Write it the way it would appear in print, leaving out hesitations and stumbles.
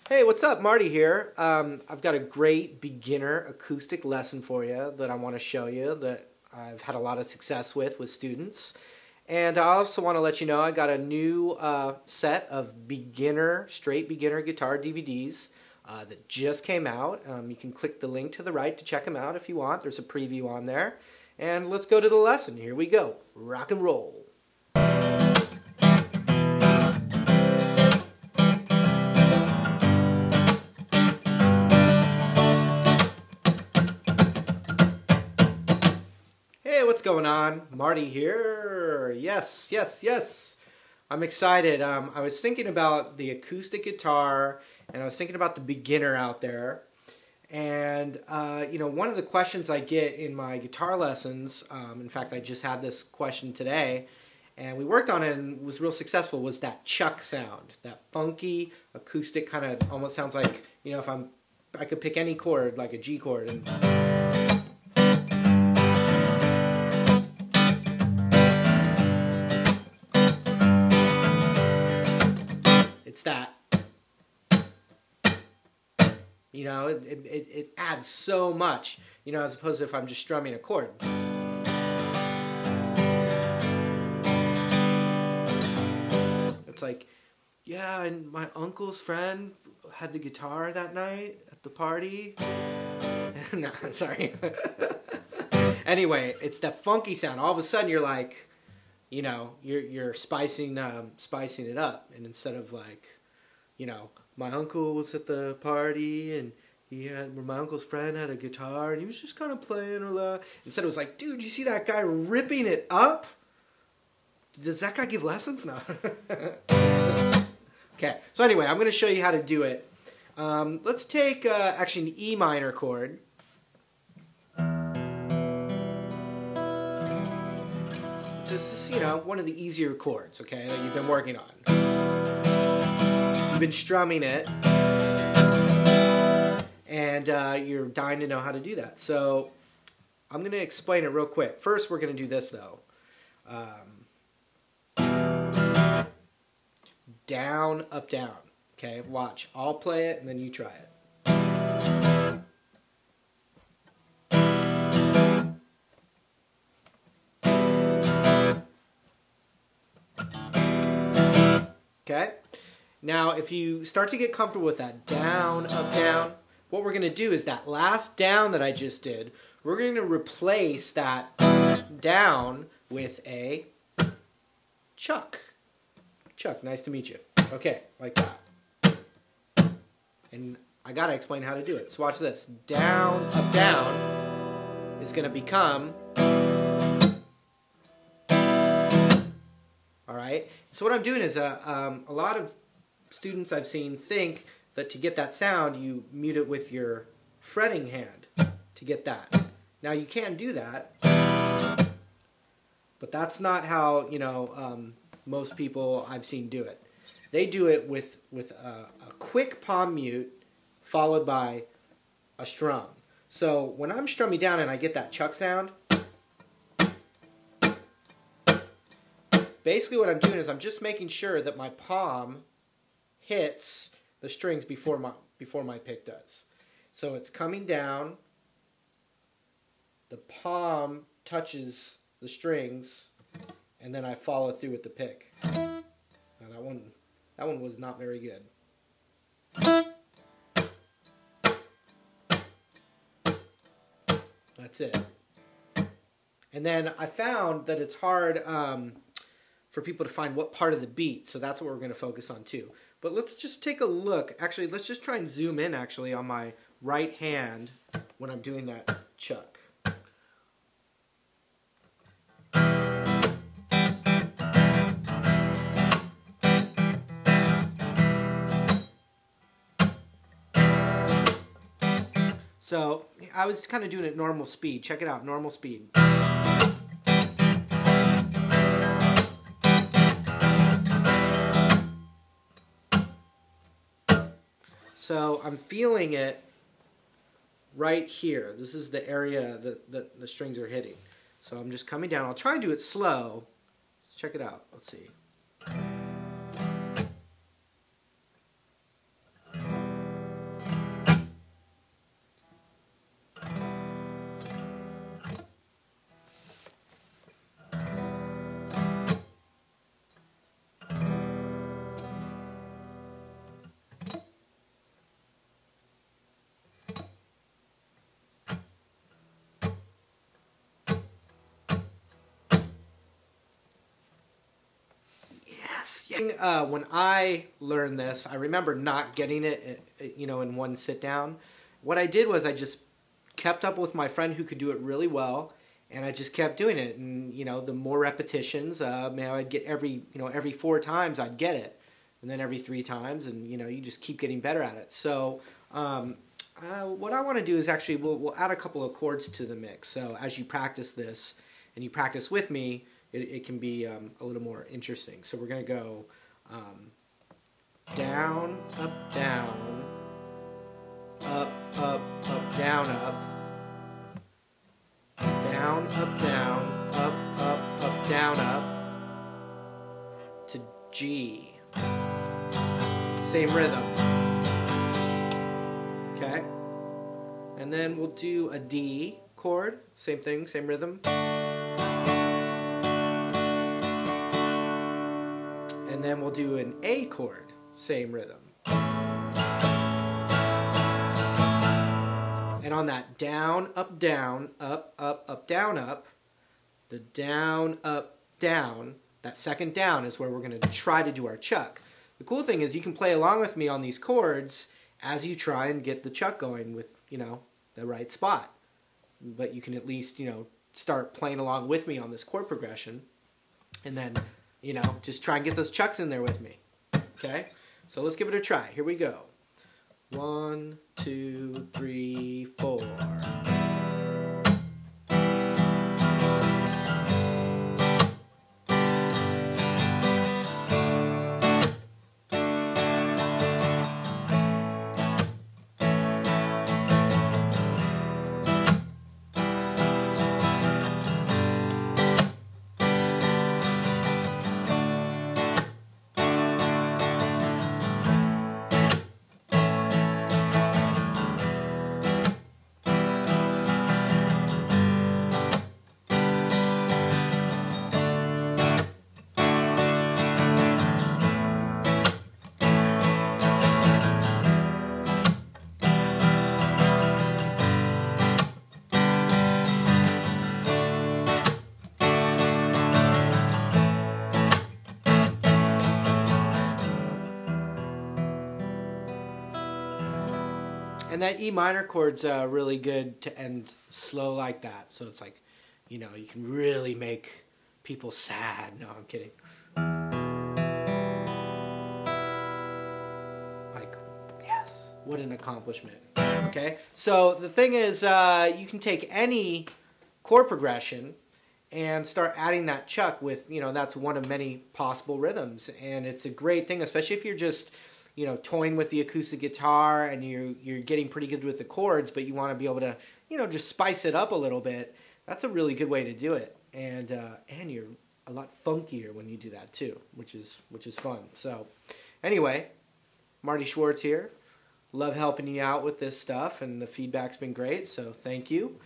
Hey, what's up? Marty here. I've got a great beginner acoustic lesson for you that I want to show you that I've had a lot of success with students. And I also want to let you know I got a new set of straight beginner guitar DVDs that just came out. You can click the link to the right to check them out if you want. There's a preview on there. And let's go to the lesson. Here we go. Rock and roll. Hey, what's going on? Marty here. Yes. I'm excited. I was thinking about the acoustic guitar, and I was thinking about the beginner out there. And, one of the questions I get in my guitar lessons, in fact, I just had this question today, and we worked on it and was real successful, was that chuck sound. That funky acoustic kind of almost sounds like, if I could pick any chord, like a G chord, and it's that. It adds so much, as opposed to if I'm just strumming a chord. It's like, yeah, and my uncle's friend had the guitar that night at the party. No, sorry. Anyway, it's that funky sound. All of a sudden you're like, you're spicing it up, and instead of like, my uncle was at the party and my uncle's friend had a guitar and he was just kind of playing or instead it was like, dude, you see that guy ripping it up? Does that guy give lessons? No. Okay, so anyway, I'm going to show you how to do it. Let's take actually an E minor chord. Which is, one of the easier chords, okay, that you've been working on. You've been strumming it, and you're dying to know how to do that. So I'm going to explain it real quick. First, we're going to do this, though. Down, up, down. Okay, watch. I'll play it, and then you try it. Okay? Now, if you start to get comfortable with that down, up, down, what we're going to do is that last down that I just did, we're going to replace that down with a chuck. Chuck, nice to meet you. Okay, like that. And I got to explain how to do it. So watch this. Down, up, down is going to become... Alright? So what I'm doing is a lot of students I've seen think that to get that sound, you mute it with your fretting hand to get that. Now you can do that, but that's not how most people I've seen do it. They do it with a quick palm mute followed by a strum. So when I'm strumming down and I get that chuck sound, basically what I'm doing is I'm just making sure that my palm hits the strings before my pick does. So it's coming down, the palm touches the strings, and then I follow through with the pick. Now that one was not very good. That's it. And then I found that it's hard for people to find what part of the beat, so that's what we're going to focus on too. But let's just take a look. Actually, let's just try and zoom in actually on my right hand when I'm doing that chuck. So I was kind of doing it normal speed. Check it out, normal speed. So I'm feeling it right here. This is the area that the strings are hitting. So I'm just coming down. I'll try and do it slow. Let's check it out. Let's see. Yes. When I learned this, I remember not getting it, you know, in one sit down. What I did was I just kept up with my friend who could do it really well, and I just kept doing it. And you know, the more repetitions, I'd get every 4 times I'd get it, and then every 3 times, and you know, you just keep getting better at it. So what I want to do is actually we'll add a couple of chords to the mix. So as you practice this and you practice with me, it can be a little more interesting. So we're going to go down, up, down, up, up, up, down, up, down, up, down, up, up, up, down, up, to G. Same rhythm. Okay? And then we'll do a D chord. Same thing, same rhythm. And then we'll do an A chord, same rhythm. And on that down, up, down, up, up, up, down, up, the down, up, down, that second down is where we're going to try to do our chuck. The cool thing is you can play along with me on these chords as you try and get the chuck going with, you know, the right spot. But you can at least, you know, start playing along with me on this chord progression. And then, you know, just try and get those chucks in there with me. Okay? So let's give it a try. Here we go. 1, 2, 3, 4. And that E minor chord's really good to end slow like that. So it's like, you know, you can really make people sad. No, I'm kidding. Like, yes, what an accomplishment. Okay, so the thing is, you can take any chord progression and start adding that chuck with, you know, that's one of many possible rhythms. And it's a great thing, especially if you're just, you know, toying with the acoustic guitar and you're getting pretty good with the chords, but you want to be able to, you know, just spice it up a little bit. That's a really good way to do it, and you're a lot funkier when you do that too, which is fun. So, anyway, Marty Schwartz here. Love helping you out with this stuff, and the feedback's been great. So thank you.